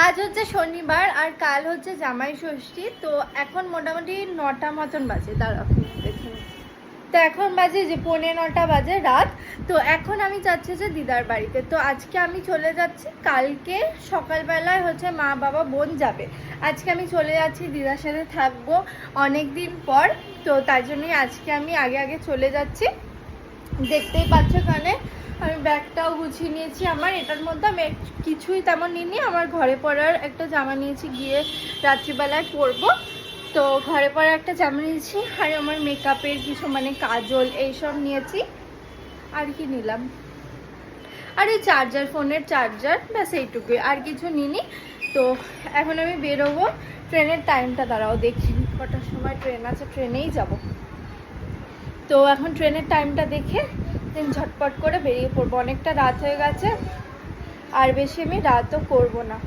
আজ হচ্ছে শনিবার আর কাল হচ্ছে জামাই ষষ্ঠী। তো এখন মোটামুটি 9টা মতন বাজে, দাঁড়াও দেখি। তো এখন বাজে যে 9:45 বাজে রাত। তো এখন আমি যাচ্ছি যে দিদার বাড়িতে। তো আজকে আমি চলে যাচ্ছি, কালকে সকালবেলায় হচ্ছে মা বাবা বোন যাবে। আজকে আমি চলে যাচ্ছি, দিদার সাথে থাকবো অনেক দিন পর। তো তার জন্যই আজকে আমি আগে আগে চলে যাচ্ছি। দেখতেই পাচ্ছ কানে আমি ব্যাগটাও গুছিয়ে নিয়েছি। আমার এটার মধ্যে আমি কিছুই তেমন নিইনি, আমার ঘরে পরার একটা জামা নিয়েছি, গিয়ে রাত্রিবেলায় পরবো। তো ঘরে পরার একটা জামা নিয়েছি, আর আমার মেকআপের কিছু মানে কাজল এইসব নিয়েছি। আর কি নিলাম, আর এই চার্জার, ফোনের চার্জার, ব্যাস এইটুকুই, আর কিছু নিইনি। তো এখন আমি বেরোবো। ট্রেনের টাইমটা দাঁড়াও দেখি কটার সময় ট্রেন আছে, ট্রেনেই যাব। তো এখন ট্রেনের টাইমটা দেখে দেন ঝটপট করে বেরিয়ে পড়বো। অনেকটা রাত হয়ে গেছে, আর বেশি আমি রাতও করবো না।